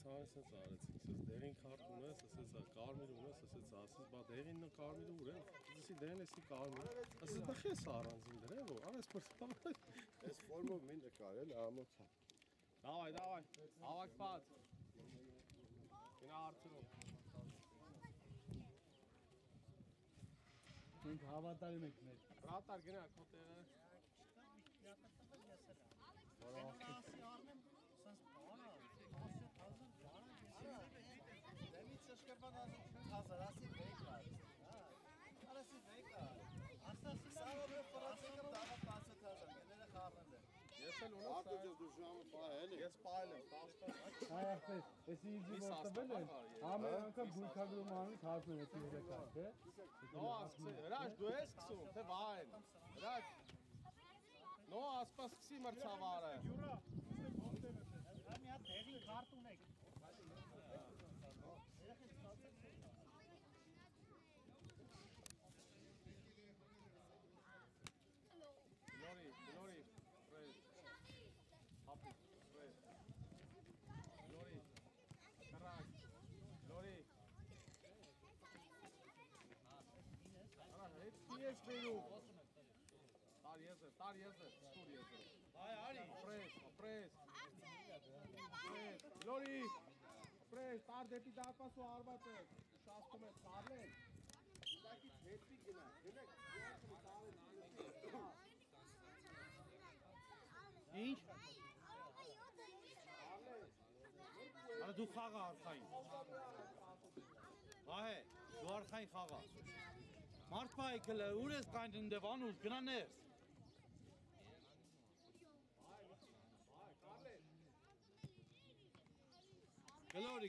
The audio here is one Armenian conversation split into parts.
ցանես էս արեցին, ասես դերին քարտ ունես, ասես կարմիր ունես, ասես ասես բա դերին կարմիրը ուր է, ասեցի դերին էսի կարմիր, ասես բա խես առանձին դրե, որ արես պրտամ, էս ֆորմով մին նկարել ամոթա։ Давай, ավակ բաց, գնա արդյունով։ Մենք հավատարիմ ենք մեր։ Բրատար գնա քո տեղը։ Ես էլ ունեմ ես պայել եմ Այստեղ, էսի ինձ որտվել են, ամեն անգամ գույքագրում անից հարցնում էսի երեքար, թե։ Հրաշ, դու ես սկսում, թե վայն, հրաշ, նո ասպա սկսի մրցավարը։ Մի հատ դեղին քարտ ունեք։ Glory, praise. Happy, praise. Glory, correct. Glory. Yes, Belu. Tar yazır, stur yazır. Praise. Praise. Glory. Praise. Tar depi daha pasu arbatı. Şastım et, tarlen. Buradaki tepki gene. Demek Ինչ։ Արա դու խաղա արխային։ Այ, դու արխային խաղա։ Մարդ բայ գլը, ուր ես կանջն դև անուս, գնա ներս։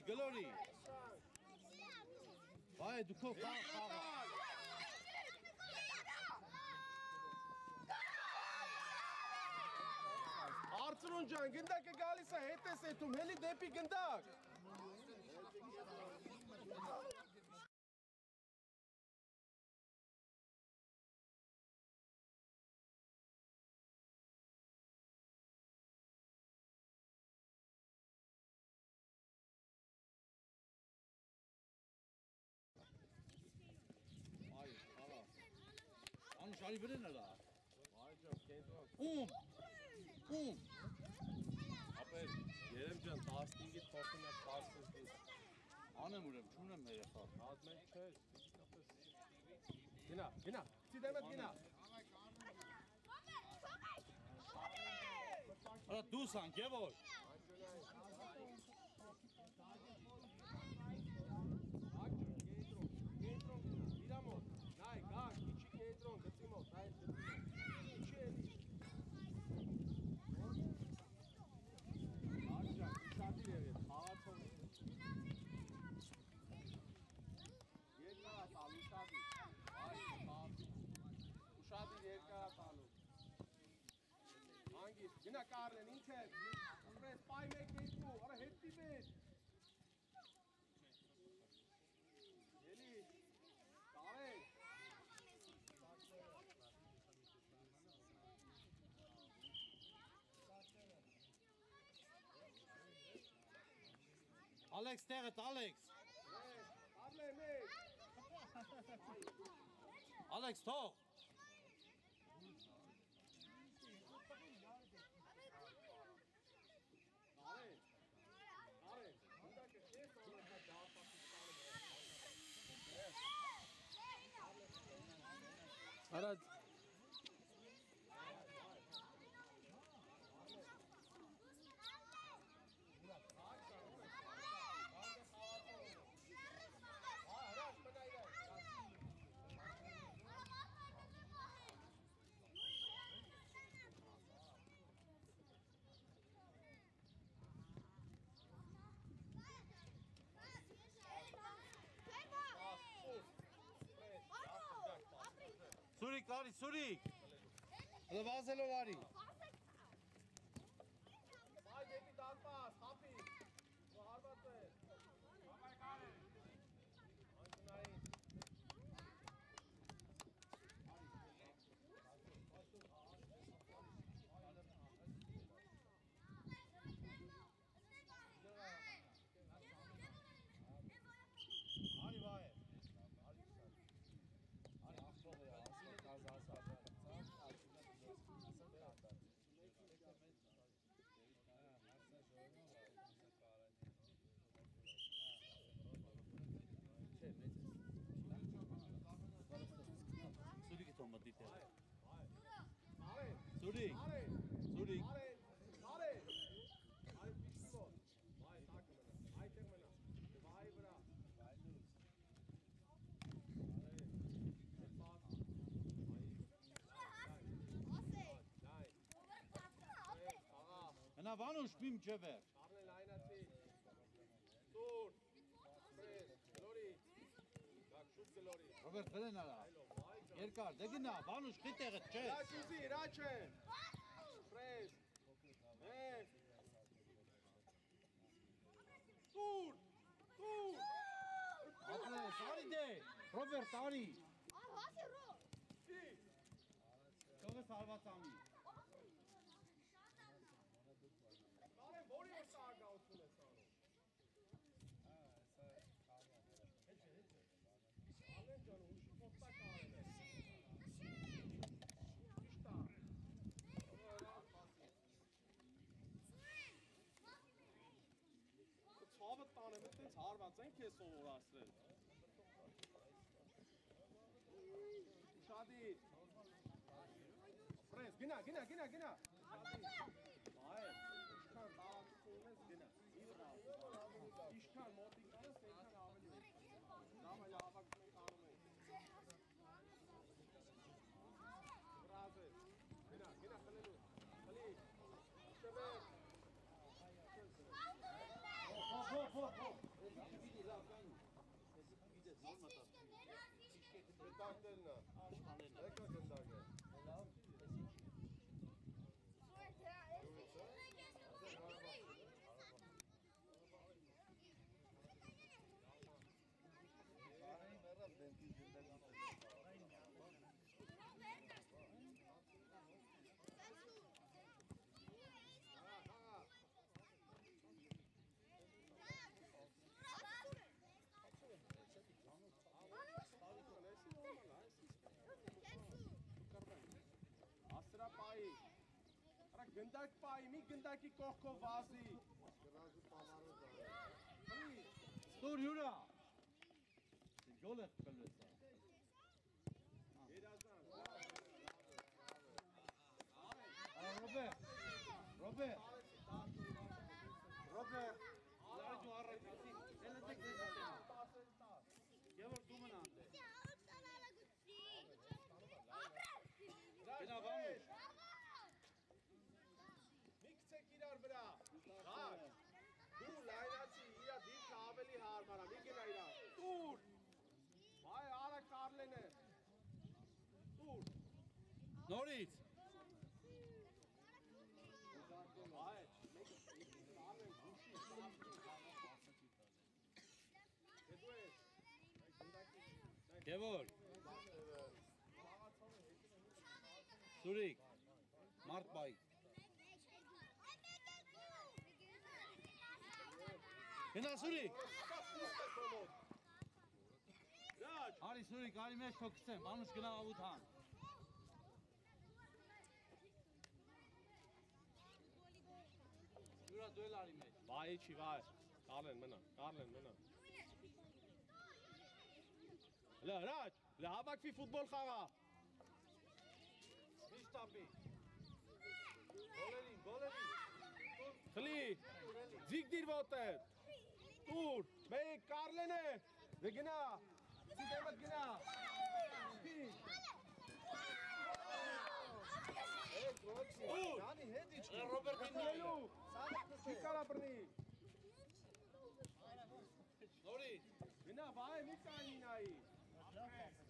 Գլորի։ Այ, դու քո խաղա։ Arçın can, gındakı galisa hetes etum, heli depi gındak. Hayır, hala. Anış Ali bilir ne la? Hayır canım, Aper, yerim can, tastin git, korkun yap, tarsız git. Anam uğram, çumram ne yapar? Azmen çöz, Gina, Sidemet Gina. Hala dusan, gevol. Gedron, İramo, nay, gak, içi gedron, gıtimo, nay, içi eli. Arca, uşadı yeri, hava çolu. Yer karat al, uşadı. Hayır, uşadı yer karat al. Hangi? Yine karlen, inter. Apre, spy make it bu, ara hetti be. Eli, Kare. Alex, tegen Alex. Alex, toch? Arad. Surik, Lari, Surik. Hele vazelo Lari. Vay depi darpas, happy. Bu harbatı. Bye Kare. Գնա Վանուշ միմ ջևեր։ Արնեն լայնացի։ Սուր։ Պրես, գլորի։ Գակ շուտ գլորի։ Ռոբերտ բերեն արա։ Երկար, դե գնա, Վանուշ խիտեղը չէ։ Ռաչ ուզի, ռաչ է։ Պրես։ Սուր։ Սուր։ Ապրես, արի դե, Ռոբերտ արի։ Թողը սարված ամի։ Բարեն, որի է սարգաղություն ես անում։ Ալեն ջան, ուշի կոպտա կարեն է։ Իշտա։ Ցավը տանեմ, այդտենց հարված ենք ես սովորացրել։ Ուշադիր։ Պրես, գնա։ Այ, իշքան տարածություն ես գնա։ Իշքան մոտիկ անես, այնքան ավելի է։ Դամ այլ ավակում ենք անում ենք։ Գրազ ես, գնա, խլելու, խլի, շվեր։ Գնդակներն է։ Եկա գնդակ է։ Ասրա պայի, արա գնդակ պայի, մի գնդակի կողքով վազի։ Գրազու պամարը դարը։ Խլի, Ստոր յուրա։ Ջոլ է կլվեսա։ երազան։ Արա Ռոբերտ։ Լարջու առայցի, ելետեք դեսատենա։ Գևոր դու մնանդ է։ Գնա Վանուշ։ Մի կցեք իրար վրա, խար, դու լայնացի, իրա դիրքը ավելի հարմարա, մի գնա իրար, տուր, վայ արա կարլեն է, տուր, Նորից։ վայ, մեկ կարլեն գուշի, հետու ես, Գևոր։ Սուրիկ, մարդ բայ։ Գնա Սուրիկ։ Ռաչ, Արի Սուրիկ, արի մեջ թոքսեմ, Վանուշ գնա ավութան։ Յուրա դու էլ արի մեջ։ վայ չի վայ, կարլեն մնա, Լա, ռաչ, լա հավակվի ֆուտբոլ խաղա, Միշտապի։ խլի, ձիգ դիր ոտեր, տուր, մեկ կարլեն է, դե գնա, սիտեմդ գնա, Ռոբերտին Խլելու, չի կարա պրնի, Նորից։ գնա, վայ, մի կանի նայի,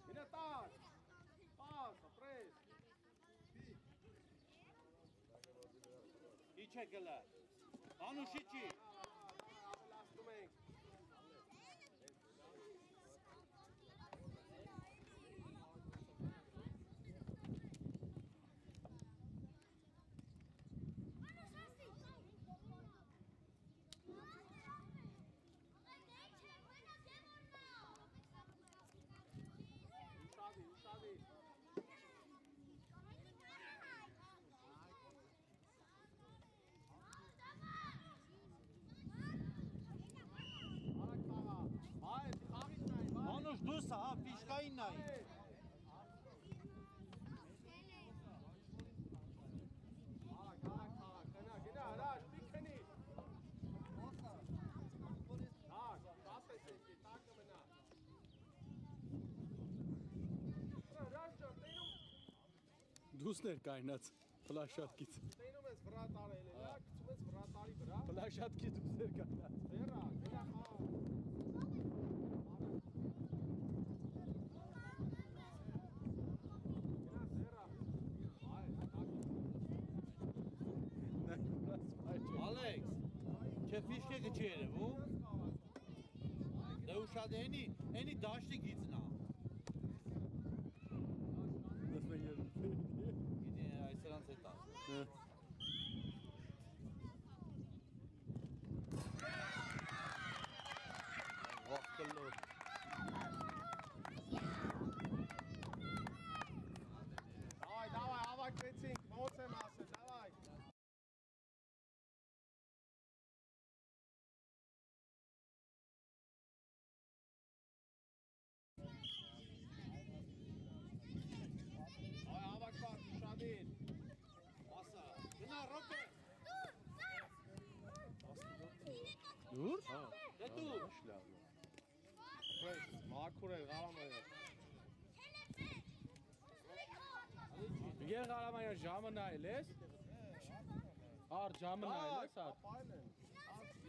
գնա տար, պաս, պրես, Իչ է գլը։ Վանուշ իչի։ լաստում ենք, ուշադի, արակ խաղա, վայ, խաղից նայի, վայ, Վանուշ դուսը, հա, պիշկային նայի։ արակ խաղա, գնա, հրաշ, մի քնի, տակ, 10 եսի, տակը մնա, հրաշ ջան, տենում, Դուսներ կայնած, պլաշատկից։ տենում ես վրա տարել է, լա, կցում ես վրա քարի վրա։ Պլաշատքի դուսեր կա։ Սերա, գնա խաղ։ Գնա սերա։ Ալեքս, չէ ֆիշկը չի երևում։ Դե ուշադ էնի դաշտի գիծնա։ Գիտի այսրանց է տա։ Վախկլո։ Давай, ավակվեցինք, ոնց եմ ասել, давай։ Այ ավակված ուշադիր։ Ասա, գնա ռոպե։ Դուր։ Դե դու։ Մաքուր է, Ղարամայա։ Եկե Ղարամայա ժամը նայել ես։ Ար ժամը նայել ես ար։ Պայել են։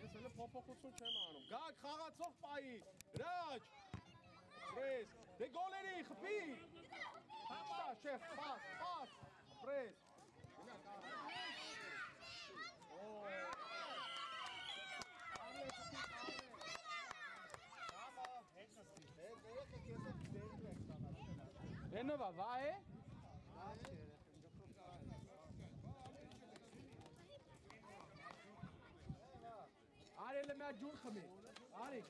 Ես հələ փոփոխություն չեմ անում։ Գակ խաղացող պայի։ Հրաչ։ Պրես։ Դե գոլերի խփի։ Հապա, շեֆ, պաս։ Պրես։ Գնա կա։ Օ։ Ալե խփի, ալե։ Համա, հետնասի։ Դե քեսը դերն եք տանա։ Վենովա, վա է։ Արել եմ ջուր խմի։ Արի։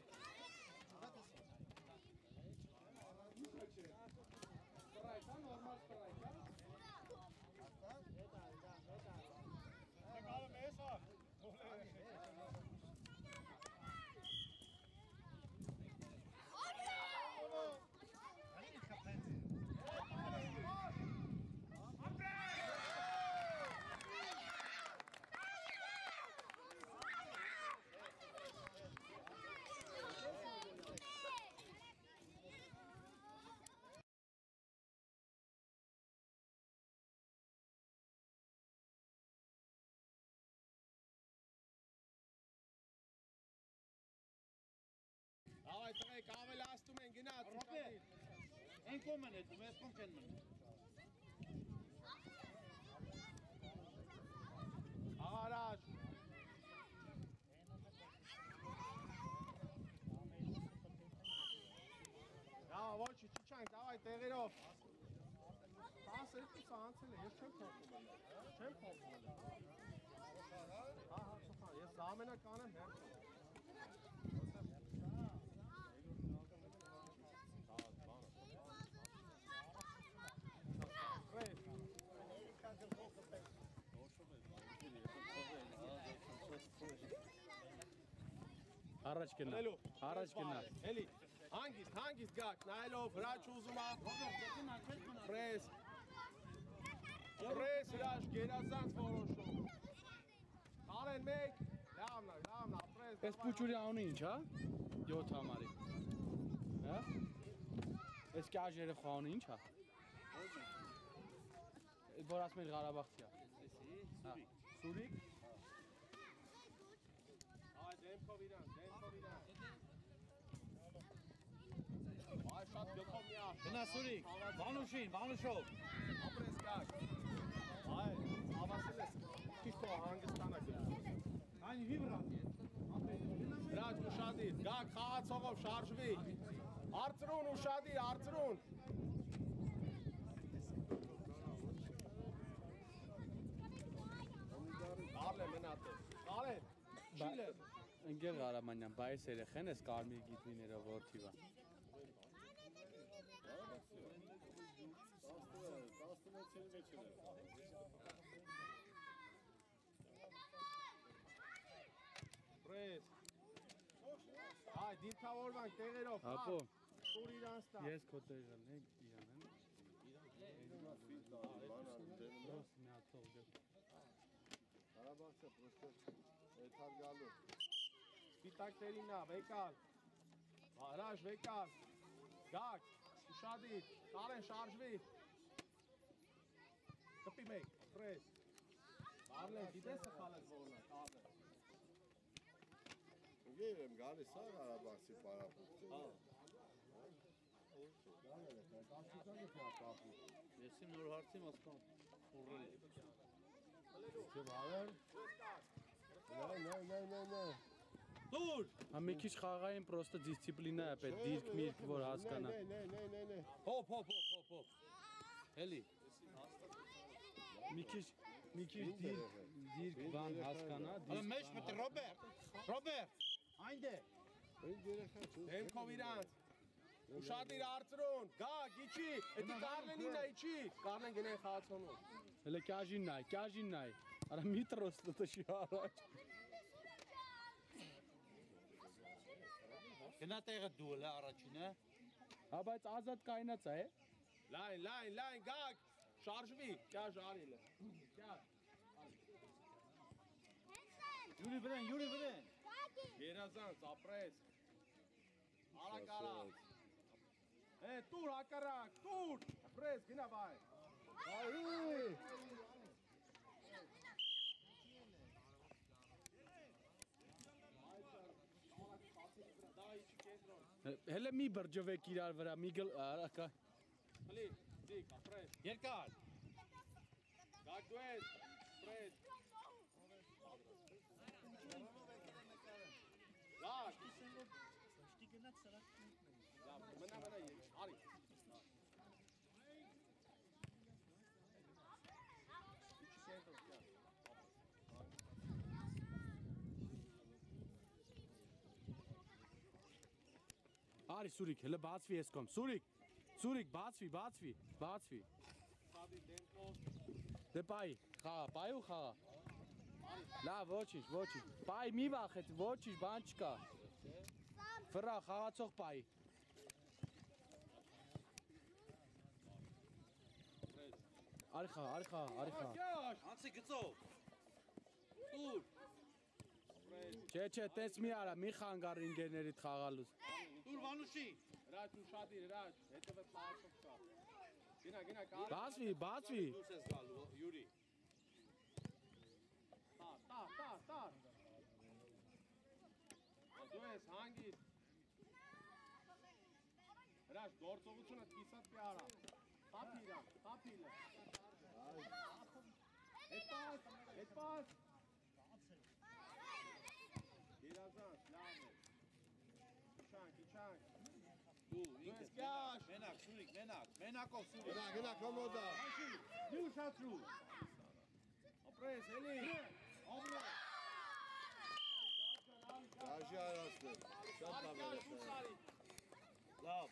Սպրայքա, նորմալ սպրայքա։ Գալը մեզ հա։ Давай, трек, ավելացնում են, գնաց, ուշադիր։ Են կոմ են հետում, ես կոմ չեն մնում։ Աղարաշ։ Դավա, ոչի, չիչանք, դավայ, տեղերով։ 12 անցել է, ես չեմ փոխում էլ։ Չեմ փոխում էլ։ Հա, սոխան, ես ամենական եմ հերթում։ Առաջ գնա։ Առաջ գնա։ Էլի, հանգիստ գակ, նայելով, հրաչ ուզում ա։ Պրես։ Պրես հրաչ, գերազանց որոշում։ Կարեն մեկ, լավնա, պրես։ Այս պուչուրի անունը ինչ հա։ 7 համարի։ Հա։ Այս կյաժ երեխա անունը ինչ հա։ Որ ասում են Ղարաբաղցի հա։ Հա։ Սուրիկ։ Այ դեմքով իրան։ Այ շատ գլխով մի աշ։ Գնա Սուրիկ, Վանուշով։ Ապրես գակ։ Այ, ավասել ես, կիստո հանգստանա գլխով։ Այն վիբրա։ Հրաչ ուշադիր, գակ խաղացողով շարժվի։ Արծրուն ուշադիր, արծրուն։ Կարլե մնատը, կարեն, չիլը։ Ընկեր Ղարամանյան, բայս երեխեն ես կարմիր գիտվիներով որդիվա։ 16-ի մեջ է։ Պրես։ Այ, դիրքավորվանք տեղերով, Ապո, տուր իրանց տա։ ես քո տեղն եմ, իրան եմ։ Դոս միացող դեպ։ Ղարաբաղցը պրոստը էթար գալու։ Սպիտակտերինա, վեկալ։ Հրաշ, վեկալ։ Գակ, ուշադիր, կարեն շարժվի։ Կպի մեկ, պրես։ Կարլեն, գիտես սխալ ես որնա, կարլեն։ Դեր եմ գալիս հա Ղարաբաղցի պարապուտ։ Ես իմ նոր հարցի մասկան ուռել եմ։ Նայ։ Դուր։ Մի քիչ խաղային պրոստը դիսցիպլինա է պետք, դիրք միրք որ հասկանա։ Նայ։ Հոп։ Էլի։ Մի քիչ դիրք բան հասկանա, Հələ մեջ մտի Ռոբերտ։ Այնտե։ Այն երեխա չէ։ Դեմքով իրանց։ Ուշադիր արծրուն, գա, գիչի, էդի Կարլենին նայ չի։ Կարլեն գնեն խաղացոնում։ Հələ կյաժին նայ։ Արա մի տրոստը տշի առաջ։ Գնա տեղը դու էլ առաջինը։ Հա բայց ազատ կայնած է։ Լայն, գա, շարժվի, կյա ժարիլը։ Յուրի վրեն։ Երազանց, ապրես։ Արա։ Տուր, հակարակ, տուր, ապրես, գնա բայ։ Հələ մի բրջվեք իրար վրա, մի գլ արակա։ Հլի, դիկ, ապրես։ Երկար։ Գակ դու ես, ապրես։ Լավ, մնա, արի։ Արի Սուրիկ, հələ բացվի ես կոմ, Սուրիկ, բացվի։ Սադի դեմքով։ Դե պայի, պայու խաղա։ Լավ, ոչինչ, պայի մի վախեց, ոչինչ, բան չկա։ Վրա, խաղացող պայի։ Արի խաղա։ Անցի գծով։ Դուր։ Չէ, տես մի արա, մի խանգար ինգերներիդ խաղալուց։ Դուր Վանուշի։ Հրաչ, ուշադիր, հրաչ, հետևը խաղացող կա։ Գնա, կար։ Բացվի։ Դուս ես գալու, Յուրի։ Տար։ Դու ես հանգիստ։ Հրաչ, գործողությունը կիսատ պի արա։ Խապիլը։ Հետ պաս։ Երազանց, լավ է։ Իչանք։ Դու ես կյաշ։ Մենակ, Սուրիկ, մենակով Սուրիկ։ Գնա կոմոդա։ Մի ուշացրու։ Ապրես, էլի։ Գաժի արածներ։ Շատ լավ է։ Լավ։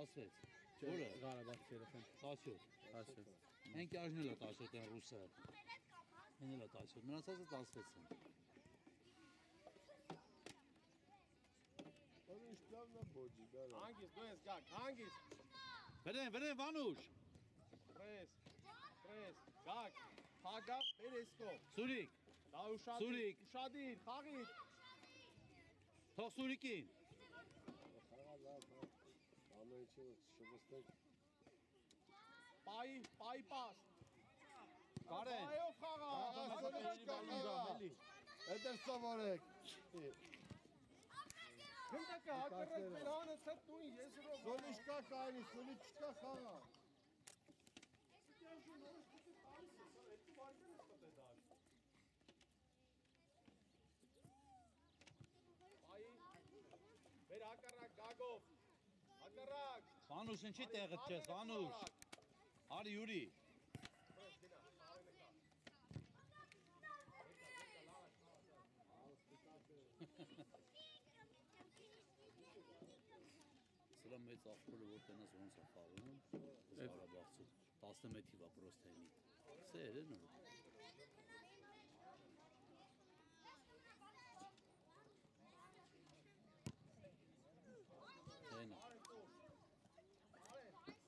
Ասեց։ Որը Ղարաբաղ երեխան։ 17։ Հենք աժնել է 17 են ռուսը։ Հենել է 17, մնացածը 16 են։ Ինչ պլավնա բոջի, դարա։ Հանգիստ, դու ես գակ, հանգիստ։ Վրեն, Վանուշ։ Պրես, գակ, հագա, պերեսկով։ Սուրիկ, Դա Սուրիկ։ ուշադիր, խաղիր։ թող Սուրիկին։ Ամեն ինչը շվստենք։ Պայի պաս։ Կարեն։ Պայով խաղա։ Հետ էր սովորեք։ Հնդակը հակարակ վերանս հետ նույն եզրով։ Սոլիշկա կայնի, սոլիշկա խաղա։ Պայի, վեր հակարակ գագով։ Հակարակ։ Վանուշ, ինչի տեղդ չես, Վանուշ։ Արի Յուրի։ Սրա մեծ աղբորը որ տնաս ոնց է խաղում, Ղարաբաղցու 11 թիվա պրոստ հենի։ Սեր է նոր։ Հենա։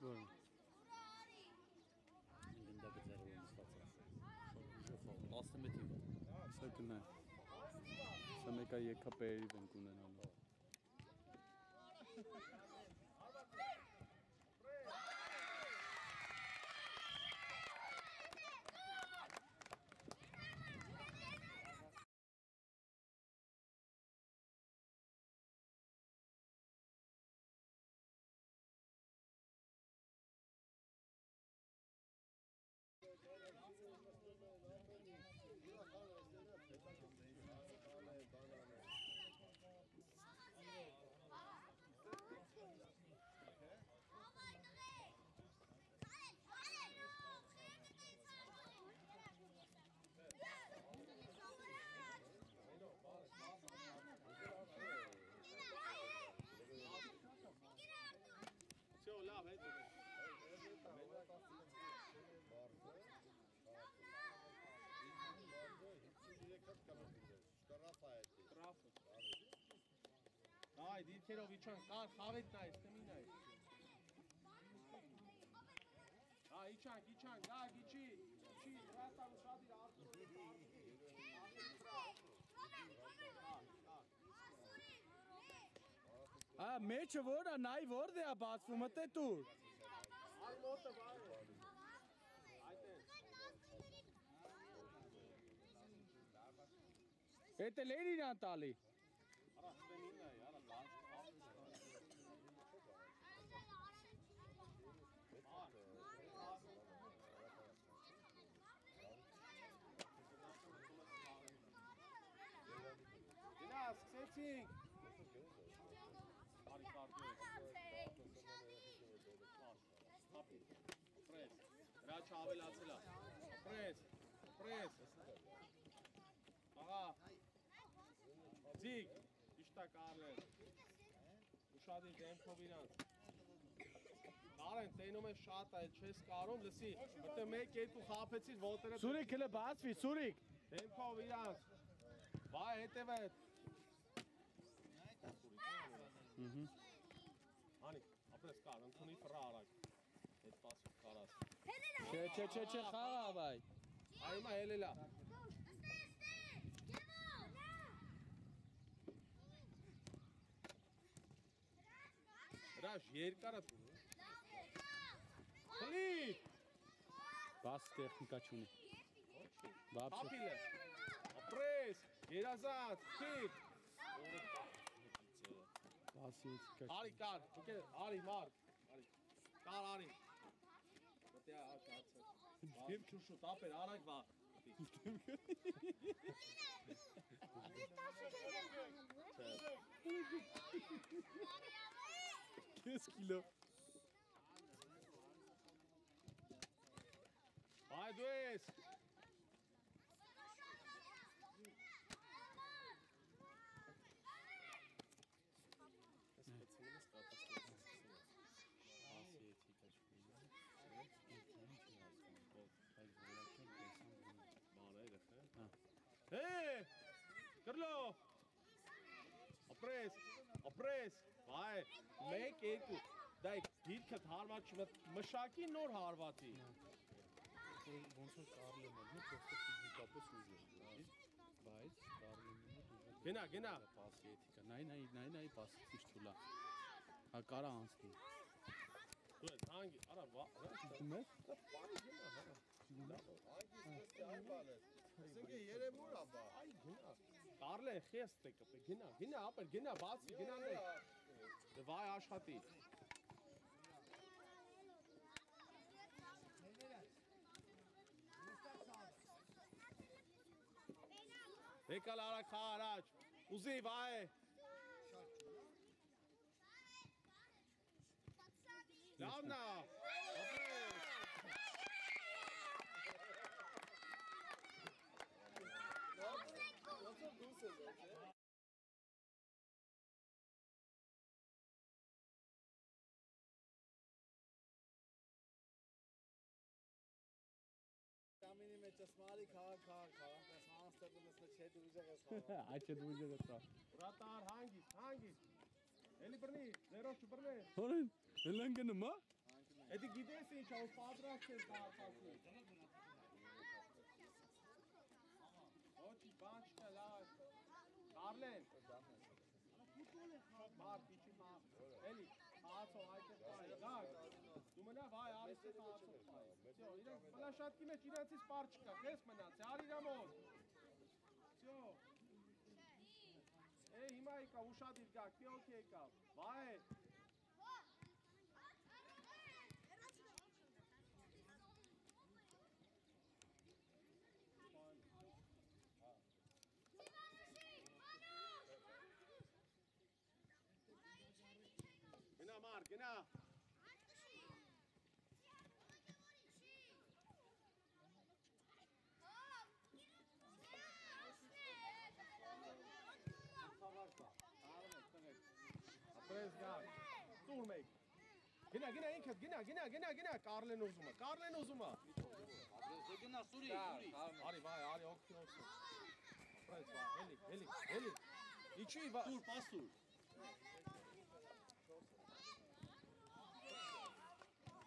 Որ։ Գնդակը ձեռով եմ ստացած։ 11 թիվա։ Սա կնա։ Սա մեկա եկա պերիվ ենք ունենալու։ Վայ, դիրքերով իջան, կար, խավետ նայր, թմի նայր։ Հա, իջան, գա, գիչի, վրաստան ուշադիր, մեջը որ է, նայ որդ է բացվում, մտե տուր։ Այ մոտը, վայ։ Այդ է։ Էդ էլ էր իրան տալի։ Արա, թմին նայր, արա, բանց, Գնա, սկսեցինք։ Արի կարդու է։ Պրես, դրա չավելացել է։ Պրես։ Աղա։ Ձիգ, իշտա կարլեն։ Ուշադիր դեմքով իրանց։ Կարեն, տենում է շատ է, չես կարում, լսի, մտը մեկ երկու խապեցիր, ոտերը… Սուրիկ հլը բացվի, Սուրիկ։ Դեմքով իրանց։ Վայ, հետևետ։ Հանի, ապրես կար, ընդունի պրա արակ։ Հետ պասիվ կարաս։ Չէ, խաղա, վայ։ Այմա հելելա։ Հրաշ, երկարը Հլի։ Բաս տեխնիկա չունի։ Հապիլ է։ Ապրես, երազանց, քիտ։ Արի կար, արի մարկ, կար արի։ Մտի աշացը, շուշուտ, ապեր, արակ վա։ Կես կիլո։ Այ դու ես։ Հե, կրլով, ապրես, վայ, մեկ երկու, դայք դիրքըտ հարված մշակի նոր հարվածի։ Ոնց որ կարլեմ է, պրոստը ֆիզիկապես ուժ է, բայց կարլեմի մոտ ուժ է։ Գնա։ Պասի էթիկա, նայ, պասի քիչ թուլա։ Հա կարա անցնի։ Դու ես հանգի, արա վա, Մեզ։ Ասենք երևոր ապա։ այ գնա։ Կարլ է խեստ է կպե, գնա, ապեր, գնա, բացի, գնա նե։ Դե վայ աշխատի։ Եկալ արակ խա առաջ, ուզի վայ։ Լավնա, ապրես։ Ամինի մեջ ասմալի քաղաք, ես հանստեղում ես չէ դու ուժեղ ես Այդ չէ դու ուժեղ ես։ Բրատար, հանգիստ։ Էլի բրնի, զերոշ չբրնի։ Հորեն, էլեն գնում, հա։ Էդի գիտես ինչ, ով պատրաստ ես դարձածի։ Ոչի, բան չկա, լավ։ Կարլեն։ Մարդ, իչի մարդ։ Էլի, հացով, այդ է պայ, գակ։ Դու մնա, վայ, արիստը հացով պայ։ Սյո, իրենք պլաշատկի մեջ իրենցից պար չկա, կես մնաց, ար իրա մոտ։ Սյո։ Հիմա եկավ, ուշադիր գակ, պիոք եկավ, վայ։ Գնա մար, գնա։ Ապրես գակ, տուր մեկ։ Գնա ինքդ, գնա, Կարլեն ուզում է։ Գնա Սուրի։ Արի, վայ, օգտի։ Ապրես վայ, էլի։ Իչի վայ։ Տուր, պաս տուր։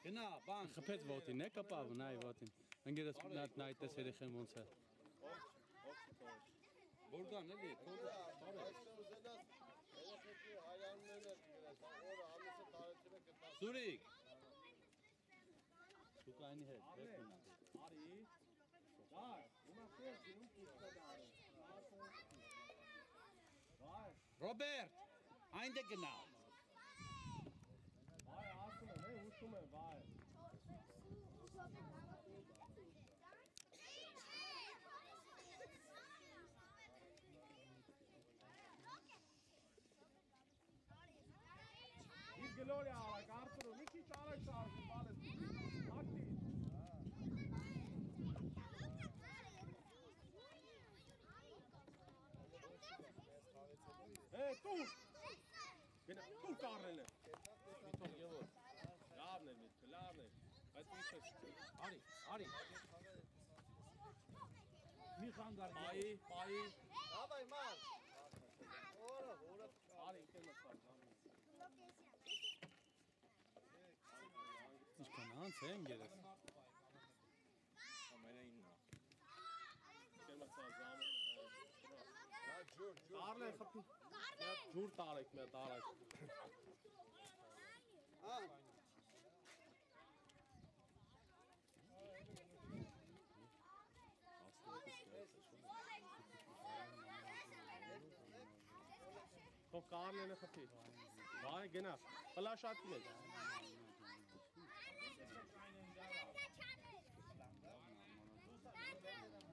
Գնա, բան։ Խփեց ոտին, է կպավ, նայ ոտին։ Ընկերս նայ տես երեխեն ոնց է։ Բորգան էլի, թողը տարե։ Սուրիկ։ Շուկայինի հետ, վերցնա։ Արի։ Դար, ումա քեզ ում կուստա դարը։ Վայ, Ռոբերտ, այնտե գնա։ վայ, ասում եմ, հուշում եմ, վայ։ Իր գլորի արակ, Արթուրը, մի քիչ արակ շարժում, բալես, ակտիվ։ Տուր։ Գնա, տուր կարնելը։ Միտոն եղոր։ Լավն է միտքը, լավն է։ Բայց ինչ ես։ Արի, արի։ Մի խանգար։ Պայի։ Давай, Марк. Արի, ինքեն մտար։ Ինչքան անց է ընկերս։ Ամենայինն է։ Ինքեն մտար զամը։ Կարնել խփի։ Մի ջուր տարեք, մի տարեք։ Թող կարնելը խփի։ Վայ, գնա։ Պլաշատին է։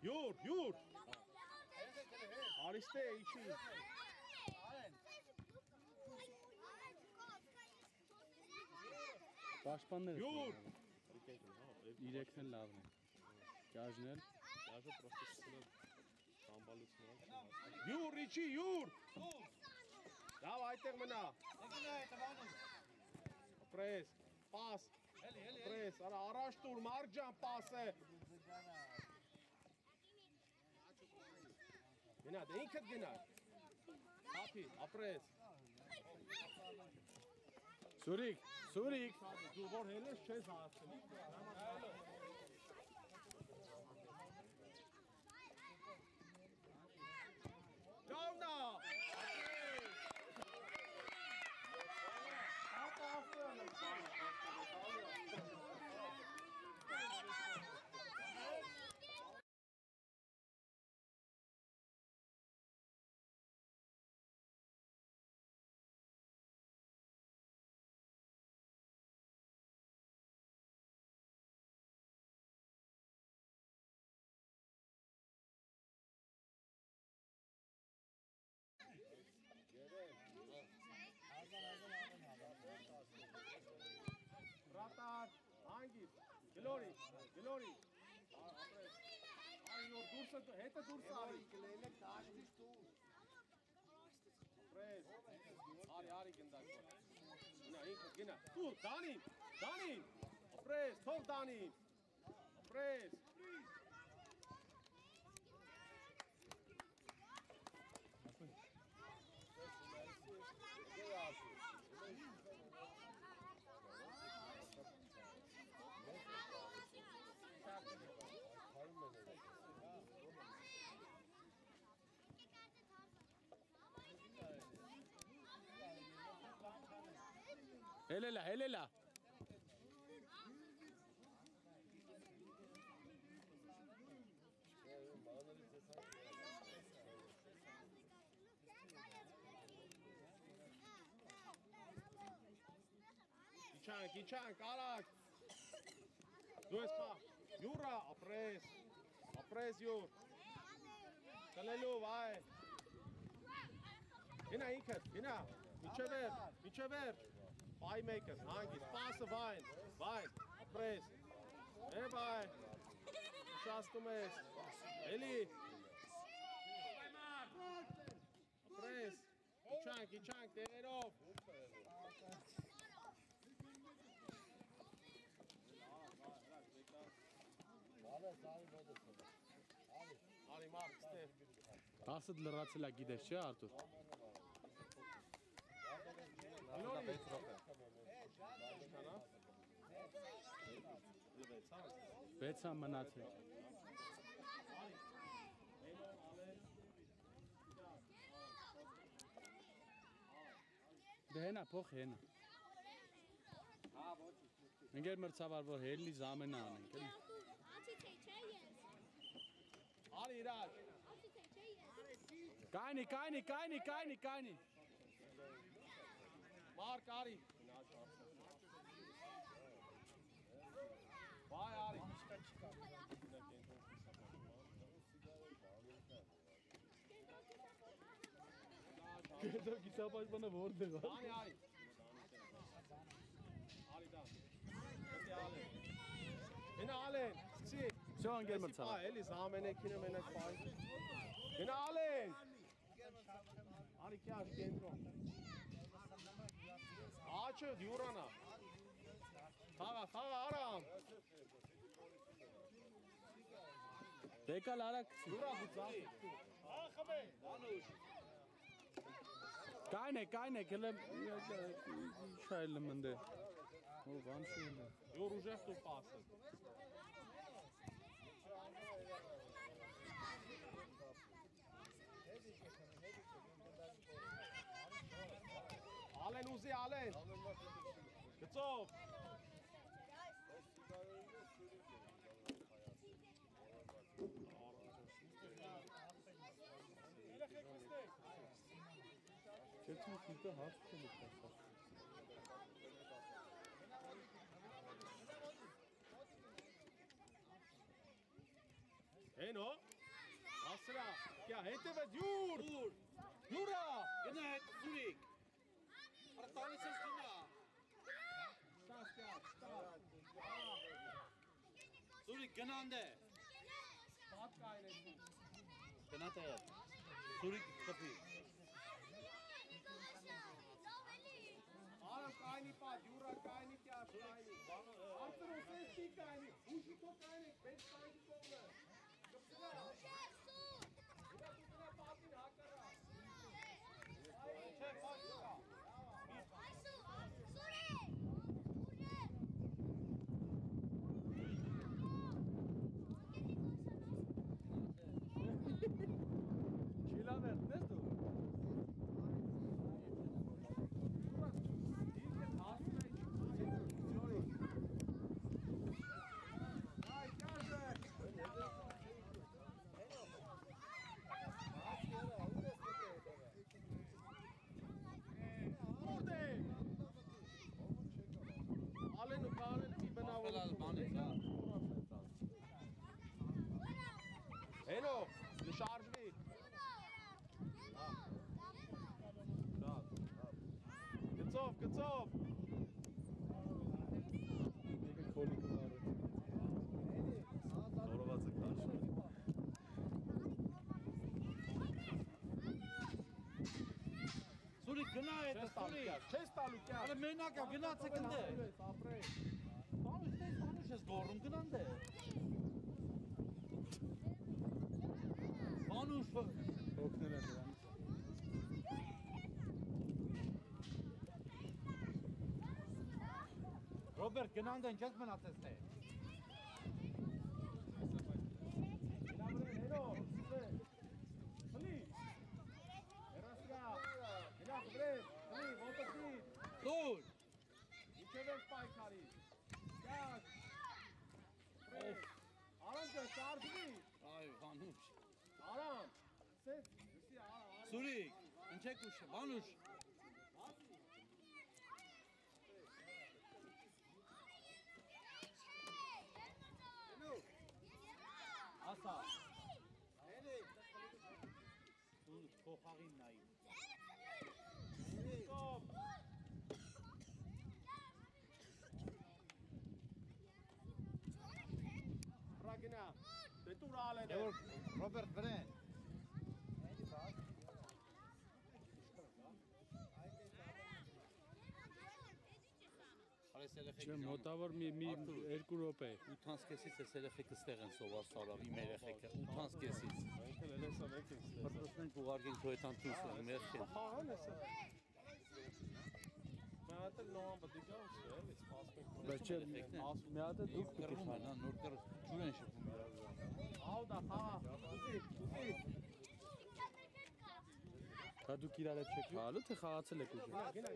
Յուր։ Արիստե, իչի։ Պաշտպանները։ Յուր։ Իրեքն էլ լավն է։ Կյաժն էլ։ Даже просто սրել համբալուցնալ։ Յուր, իչի, յուր։ Դավ այդտեղ մնա։ Պրես, պաս։ Պրես, արա առաջ տուր, Մարկ ջան, պաս է։ Գնա, դե ինքդ գնա։ Հապի, ապրես։ Սուրիկ։ Դու որ հելես չես հասցնի։ Գավնա։ Ռատար, անգիտ, գլորի։ Այ նոր դուրսը, հետը դուրս արի։ Պրես, արի գնդակ։ Գնա, ինքդ գնա։ Տու, Դանին, ապրես, թող Դանին, ապրես։ Հելելա։ Իչանք, արակ։ Դու ես պա, յուրա, ապրես յուր։ Կլելու, վայ։ Գնա ինքդ, գնա, միջևեր, պայ մեկս, հանգիս, պասը վայն, ապրես, վայ, ուշաստում ես, էլի, ապրես, իչանք, տերերով, Արի Մարկ, ստեղ։ Ասդ լրացել է գիտես չէ Արտուր։ Գլորի։ 6 մնացել։ Դե հենա փոխ հենա։ Ընկեր մրցավար որ հելնի զամենա անենք էլի։ Արի իրար։ Կայնի։ Մարկ արի։ Բայ արի։ Գետո գիսապաշտպանը որտեղ է։ Դանի արի։ Արի դա։ Դե ալեն։ Հենա ալեն, սկսի։ Շո ընկեր մրցավար։ Էլի զամենեքինը մենակ բայ։ Հենա ալեն։ Արի քյաշ կենտրոն։ Աչը դյուրանա։ Խաղա արամ։ Դեկալ արակ։ Դյուրա բուծա։ Ախմե, Անուշ։ Կայնե, գլը շայլը մնդե։ Ու վանշույնը։ Յուր ուժեղ դու պասը։ Ալեն ուզի, ալեն։ Գծով։ Չեցնի քիլտը հարց չելի կասա։ Հենո, ասրա, կյա հետև է դյուր, դյուրա, Գնա հետ Սուրիկ։ Արա տանից ես գնա։ Սուրիկ գնանդ է։ բատ կայն է դու, Գնա տեղ։ Սուրիկ խփի։ արը կայնի պա, դյուրա կայնի կյաշ կայնի, արտր ոսեսի կայնի, ուժիկո կայնի, բետ կայնի կողնը, կպսրա, ուրա դուտրա պատին հակարա, չէ պատ կա, Չիլա վերտնես դու։ Ալեն ու կանեն մի բնավորություն, բանից, հա։ հենո, նշարժվի, գծով, Եկը քոլիկը մարը։ Որովածը քաշ։ Սուրիկ գնա հետ, Սուրիկ։ չես տալու կյա, Արա մենակ է, գնացեք ընդ է։ Բանուշ ես գոռում գնանդ է։ Բանուշ Օգնել է դրանից։ Ռոբերտ գնանդ են չես մնացես թե։ հենո, խլի, հերասկա, հենա խբրես, խլի, ոտոսի, Դուր։ իչև ես պայքարի, կյաշ, արամ ջան, շարժվի, Այ Վանուշ։ արամ, սես, լսի, արամ, Սուրիկ, ընչեք ուշ, Վանուշ։ Ասա։ Դու փոխարին նայի։ Stop! Ragina, դե տուր ալեն է, Ռոբերտ վրեն։ Արես երեխեք Չէ, մոտավոր մի 2 րոպե։ 8-կեսից է երեխեքը ստեղ են սովար սարավ, իմ երեխեքը, 8-կեսից։ մենք էլ էլեսա մենք ենք ստես, Պրպրսնենք ուղարգենք քո հետ անտուս, իմ երեխեն։ խաղան ես է, հատ էլ նոհան պետք է գա, էլի սպասում ենք։ Բայց չէ, մի հատ է դուք պիտի կռում են, խաղաք։ նոր կռ ջուր են շփում։ Աուդա, խաղա, ուզի։ Դա դուք իրար հետ չեք խաղալու, թե խաղացել եք ուժը։ Գնա։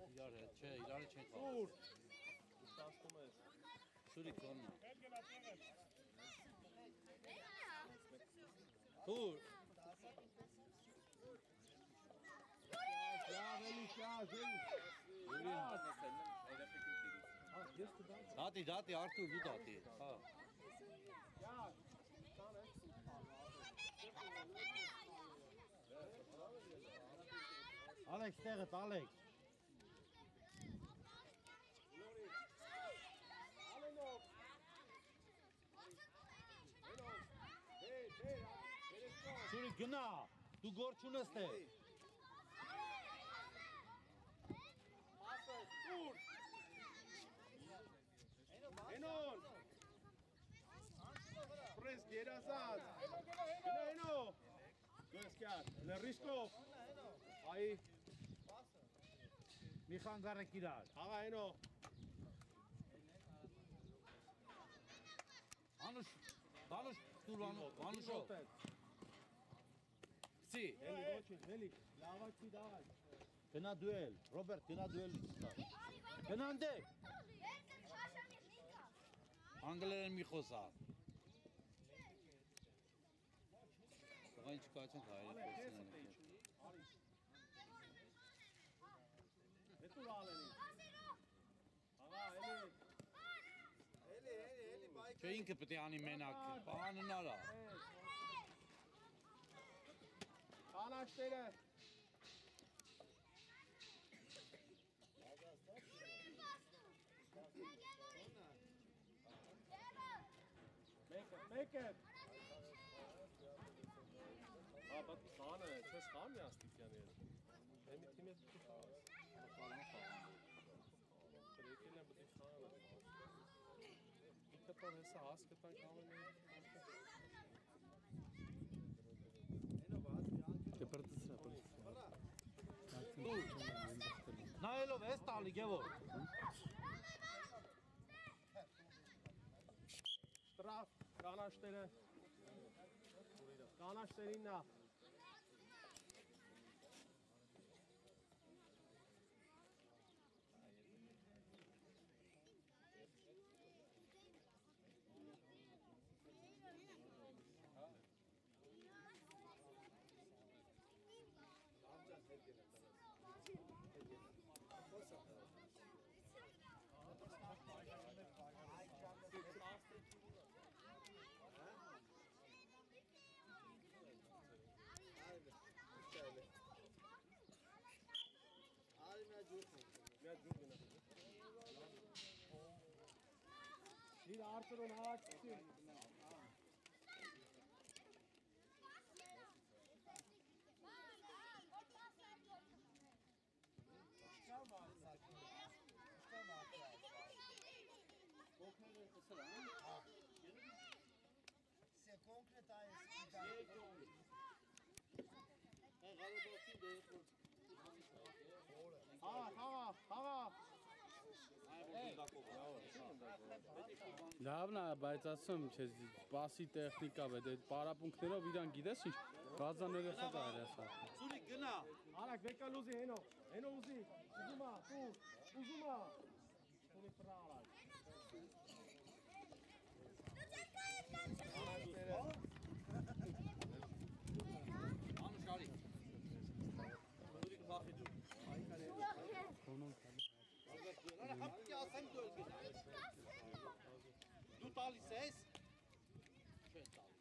Իրար հետ, չէ, իրար հետ չեն խաղում։ Տուր։ Ստացվում ես։ Շուրիկ կոննա։ Թուր։ Դատի, Արթուր, դու դատի։ Հա։ Ալեքս տեղդ, Ալեքս։ Շուրիկ գնա, դու գործ չունես թե։ Էնոն։ Պրես գերազած։ Գնա էնո։ Գնաս կյար, լրիշկով։ Այ, Մի խանգարեք իրար։ խաղա էնո։ Անուշ, դուր Անուշով։ Սի։ Էլի ոչինչ, էլի, լավացի դաղայ։ Գնա դուել, Ռոբերտ, գնա դուել։ Գնանդ է։ Անգլերեն մի խոսա։ Տղային չկայացեն հայրը խոսին են։ Հետուր ալենի։ Խաղա, էլի։ Չէ ինքը պետք է անի մենակ, անհնար է։ Կանաշտերը։ Մեկ է։ Հա, բատ խանը, չես խան մի աստիքյանի հետ։ Էմի թիմը պիտի խաղաս։ Եկել եմ պիտի խանը։ Իքը պար հեսա հաս կտանք ամենի։ Նայելով ես տալի, գևոր։ Շտրաֆ, կանաշտերը։ Կանաշտերին նա։ Իր արտերոն հաղացություն։ Խաղա։ Լավն է, բայց ասում չես, պասի տեխնիկա է, դե պարապունքներով իրան գիտես ինչ, գազաները խաղա էր ասա։ Սուրիկ գնա։ Արակ վեկալ ուզի հենո ուզի, ուզումա, ուզումա։ Տունի պրա արակ։ Անուշ արի։ Սուրիկ բախի դու։ Հապկի ասեմ դու ես գնա։ Դու տալիս ես։ Չեն տալիս։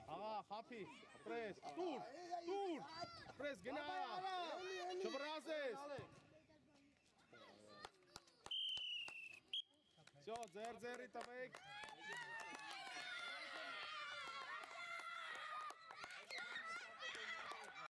Խաղա, խապի, պրես, տուր, պրես, գնա, չվրազես։ Всё, ձեր տվեք։